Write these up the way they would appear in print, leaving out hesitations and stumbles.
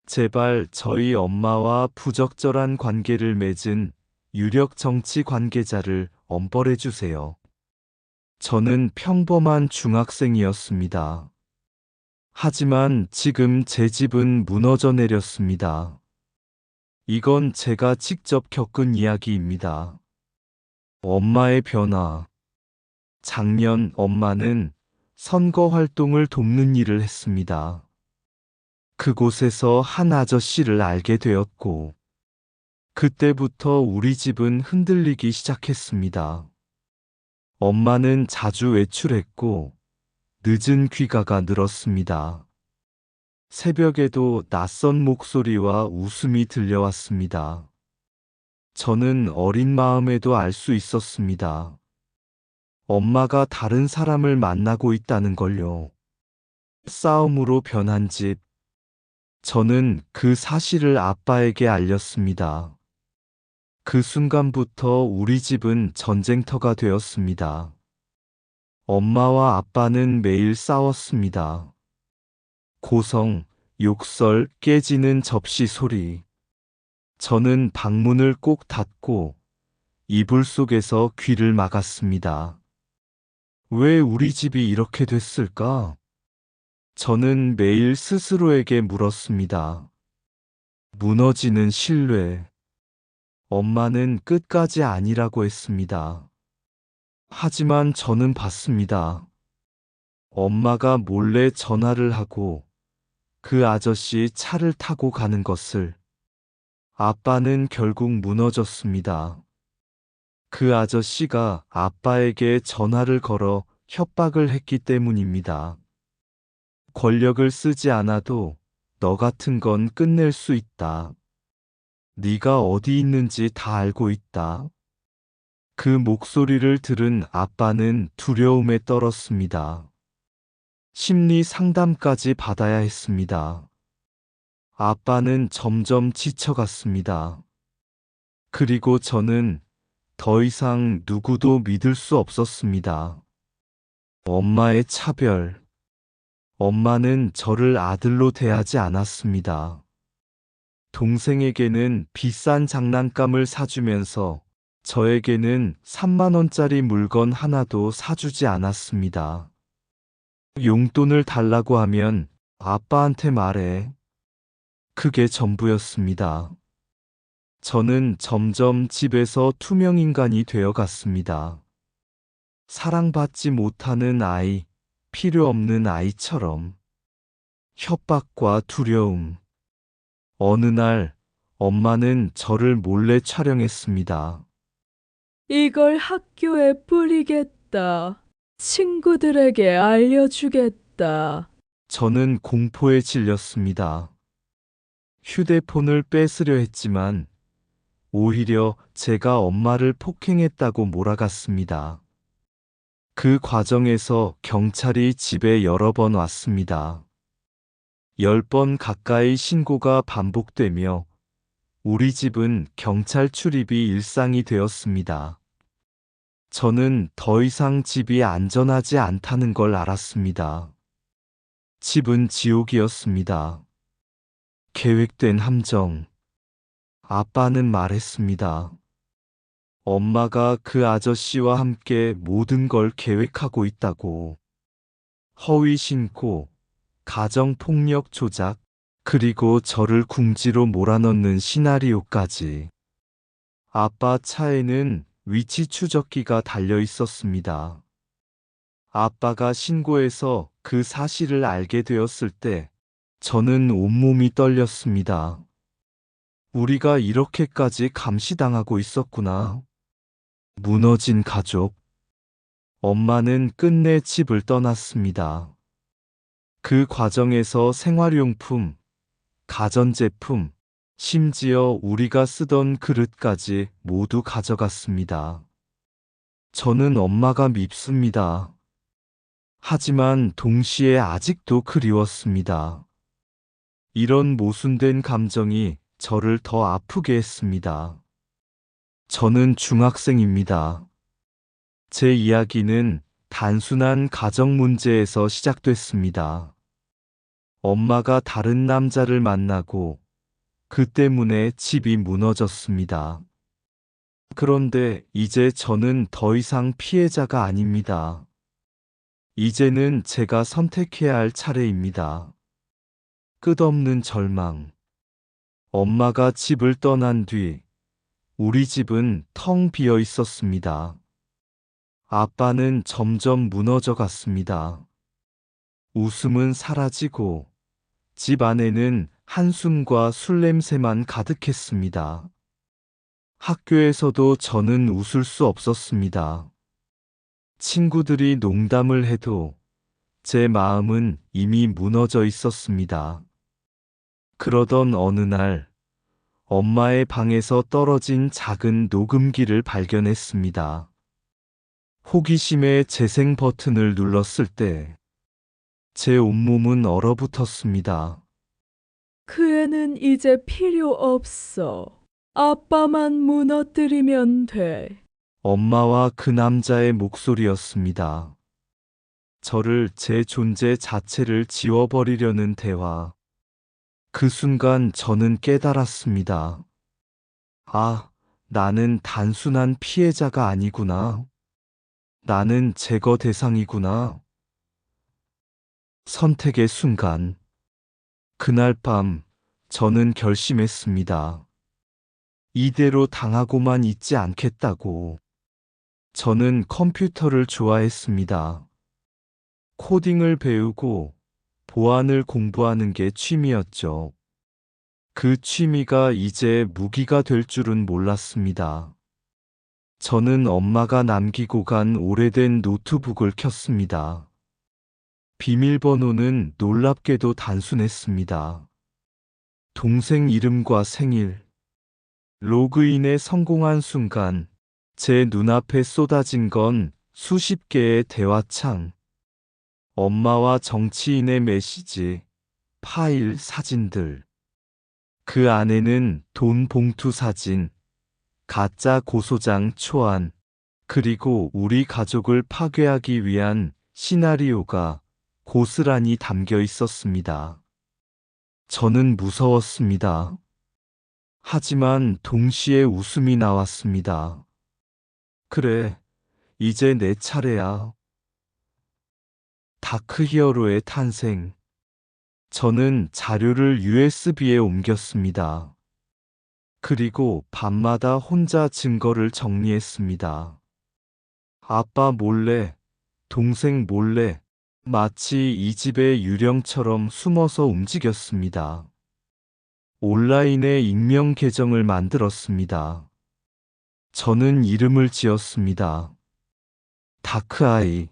제발 저희 엄마와 부적절한 관계를 맺은 유력 정치 관계자를 엄벌해 주세요. 저는 평범한 중학생이었습니다. 하지만 지금 제 집은 무너져 내렸습니다. 이건 제가 직접 겪은 이야기입니다. 엄마의 변화. 작년 엄마는 선거 활동을 돕는 일을 했습니다. 그곳에서 한 아저씨를 알게 되었고, 그때부터 우리 집은 흔들리기 시작했습니다. 엄마는 자주 외출했고, 늦은 귀가가 늘었습니다. 새벽에도 낯선 목소리와 웃음이 들려왔습니다. 저는 어린 마음에도 알 수 있었습니다. 엄마가 다른 사람을 만나고 있다는 걸요. 싸움으로 변한 집. 저는 그 사실을 아빠에게 알렸습니다. 그 순간부터 우리 집은 전쟁터가 되었습니다. 엄마와 아빠는 매일 싸웠습니다. 고성, 욕설, 깨지는 접시 소리. 저는 방문을 꼭 닫고 이불 속에서 귀를 막았습니다. 왜 우리 집이 이렇게 됐을까? 저는 매일 스스로에게 물었습니다. 무너지는 신뢰. 엄마는 끝까지 아니라고 했습니다. 하지만 저는 봤습니다. 엄마가 몰래 전화를 하고 그 아저씨 차를 타고 가는 것을. 아빠는 결국 무너졌습니다. 그 아저씨가 아빠에게 전화를 걸어 협박을 했기 때문입니다. 권력을 쓰지 않아도 너 같은 건 끝낼 수 있다. 네가 어디 있는지 다 알고 있다. 그 목소리를 들은 아빠는 두려움에 떨었습니다. 심리 상담까지 받아야 했습니다. 아빠는 점점 지쳐갔습니다. 그리고 저는 더 이상 누구도 믿을 수 없었습니다. 엄마의 차별. 엄마는 저를 아들로 대하지 않았습니다. 동생에게는 비싼 장난감을 사주면서 저에게는 3만 원짜리 물건 하나도 사주지 않았습니다. 용돈을 달라고 하면 아빠한테 말해. 그게 전부였습니다. 저는 점점 집에서 투명인간이 되어 갔습니다. 사랑받지 못하는 아이, 필요 없는 아이처럼. 협박과 두려움. 어느 날 엄마는 저를 몰래 촬영했습니다. 이걸 학교에 뿌리겠다. 친구들에게 알려주겠다. 저는 공포에 질렸습니다. 휴대폰을 뺏으려 했지만 오히려 제가 엄마를 폭행했다고 몰아갔습니다. 그 과정에서 경찰이 집에 여러 번 왔습니다. 10번 가까이 신고가 반복되며 우리 집은 경찰 출입이 일상이 되었습니다. 저는 더 이상 집이 안전하지 않다는 걸 알았습니다. 집은 지옥이었습니다. 계획된 함정. 아빠는 말했습니다. 엄마가 그 아저씨와 함께 모든 걸 계획하고 있다고. 허위 신고, 가정폭력 조작, 그리고 저를 궁지로 몰아넣는 시나리오까지. 아빠 차에는 위치 추적기가 달려 있었습니다. 아빠가 신고해서 그 사실을 알게 되었을 때 저는 온몸이 떨렸습니다. 우리가 이렇게까지 감시당하고 있었구나. 무너진 가족. 엄마는 끝내 집을 떠났습니다. 그 과정에서 생활용품, 가전제품, 심지어 우리가 쓰던 그릇까지 모두 가져갔습니다. 저는 엄마가 밉습니다. 하지만 동시에 아직도 그리웠습니다. 이런 모순된 감정이 저를 더 아프게 했습니다. 저는 중학생입니다. 제 이야기는 단순한 가정 문제에서 시작됐습니다. 엄마가 다른 남자를 만나고 그 때문에 집이 무너졌습니다. 그런데 이제 저는 더 이상 피해자가 아닙니다. 이제는 제가 선택해야 할 차례입니다. 끝없는 절망. 엄마가 집을 떠난 뒤 우리 집은 텅 비어 있었습니다. 아빠는 점점 무너져 갔습니다. 웃음은 사라지고 집 안에는 한숨과 술 냄새만 가득했습니다. 학교에서도 저는 웃을 수 없었습니다. 친구들이 농담을 해도 제 마음은 이미 무너져 있었습니다. 그러던 어느 날 엄마의 방에서 떨어진 작은 녹음기를 발견했습니다. 호기심에 재생 버튼을 눌렀을 때 제 온몸은 얼어붙었습니다. 그 애는 이제 필요 없어. 아빠만 무너뜨리면 돼. 엄마와 그 남자의 목소리였습니다. 저를 제 존재 자체를 지워버리려는 대화. 그 순간 저는 깨달았습니다. 아, 나는 단순한 피해자가 아니구나. 나는 제거 대상이구나. 선택의 순간. 그날 밤, 저는 결심했습니다. 이대로 당하고만 있지 않겠다고. 저는 컴퓨터를 좋아했습니다. 코딩을 배우고 보안을 공부하는 게 취미였죠. 그 취미가 이제 무기가 될 줄은 몰랐습니다. 저는 엄마가 남기고 간 오래된 노트북을 켰습니다. 비밀번호는 놀랍게도 단순했습니다. 동생 이름과 생일. 로그인에 성공한 순간 제 눈앞에 쏟아진 건 수십 개의 대화창. 엄마와 정치인의 메시지, 파일, 사진들. 그 안에는 돈 봉투 사진, 가짜 고소장 초안, 그리고 우리 가족을 파괴하기 위한 시나리오가 고스란히 담겨 있었습니다. 저는 무서웠습니다. 하지만 동시에 웃음이 나왔습니다. 그래, 이제 내 차례야. 다크 히어로의 탄생. 저는 자료를 USB에 옮겼습니다. 그리고 밤마다 혼자 증거를 정리했습니다. 아빠 몰래, 동생 몰래, 마치 이 집의 유령처럼 숨어서 움직였습니다. 온라인에 익명 계정을 만들었습니다. 저는 이름을 지었습니다. 다크아이.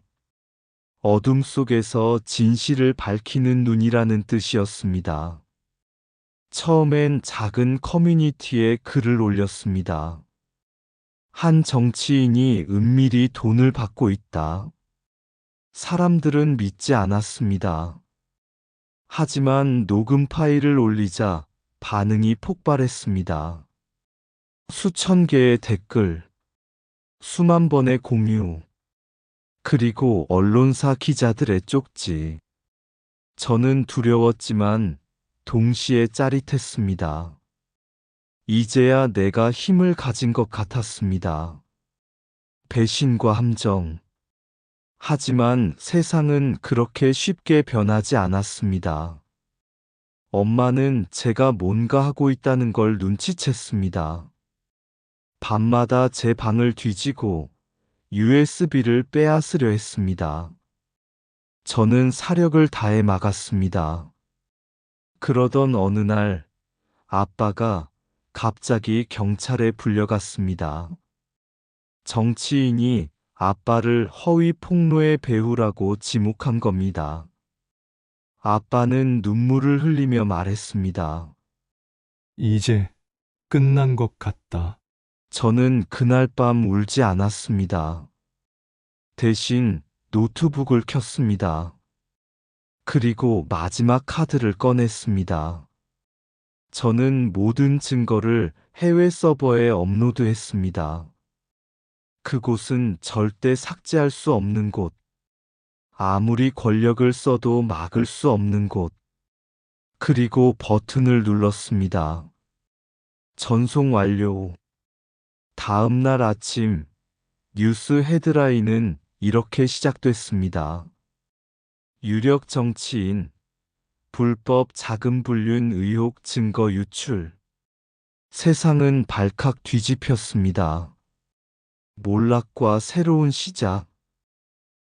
어둠 속에서 진실을 밝히는 눈이라는 뜻이었습니다. 처음엔 작은 커뮤니티에 글을 올렸습니다. 한 정치인이 은밀히 돈을 받고 있다. 사람들은 믿지 않았습니다. 하지만 녹음 파일을 올리자 반응이 폭발했습니다. 수천 개의 댓글, 수만 번의 공유, 그리고 언론사 기자들의 쪽지. 저는 두려웠지만 동시에 짜릿했습니다. 이제야 내가 힘을 가진 것 같았습니다. 배신과 함정. 하지만 세상은 그렇게 쉽게 변하지 않았습니다. 엄마는 제가 뭔가 하고 있다는 걸 눈치챘습니다. 밤마다 제 방을 뒤지고 USB를 빼앗으려 했습니다. 저는 사력을 다해 막았습니다. 그러던 어느 날 아빠가 갑자기 경찰에 불려갔습니다. 정치인이 아빠를 허위 폭로의 배후라고 지목한 겁니다. 아빠는 눈물을 흘리며 말했습니다. 이제 끝난 것 같다. 저는 그날 밤 울지 않았습니다. 대신 노트북을 켰습니다. 그리고 마지막 카드를 꺼냈습니다. 저는 모든 증거를 해외 서버에 업로드했습니다. 그곳은 절대 삭제할 수 없는 곳. 아무리 권력을 써도 막을 수 없는 곳. 그리고 버튼을 눌렀습니다. 전송 완료. 다음 날 아침 뉴스 헤드라인은 이렇게 시작됐습니다. 유력 정치인 불법 자금 불륜 의혹 증거 유출. 세상은 발칵 뒤집혔습니다. 몰락과 새로운 시작.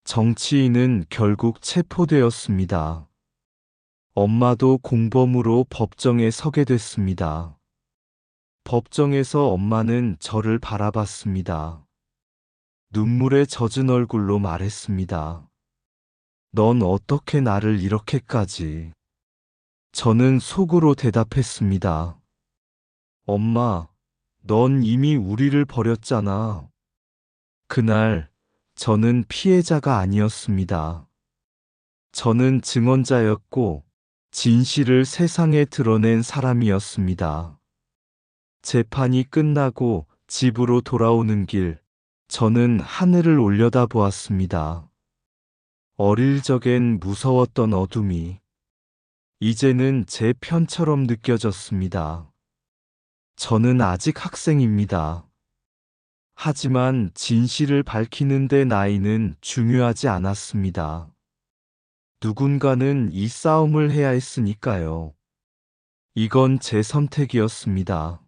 정치인은 결국 체포되었습니다. 엄마도 공범으로 법정에 서게 됐습니다. 법정에서 엄마는 저를 바라봤습니다. 눈물에 젖은 얼굴로 말했습니다. 넌 어떻게 나를 이렇게까지? 저는 속으로 대답했습니다. 엄마, 넌 이미 우리를 버렸잖아. 그날 저는 피해자가 아니었습니다. 저는 증언자였고 진실을 세상에 드러낸 사람이었습니다. 재판이 끝나고 집으로 돌아오는 길, 저는 하늘을 올려다보았습니다. 어릴 적엔 무서웠던 어둠이 이제는 제 편처럼 느껴졌습니다. 저는 아직 학생입니다. 하지만 진실을 밝히는 데 나이는 중요하지 않았습니다. 누군가는 이 싸움을 해야 했으니까요. 이건 제 선택이었습니다.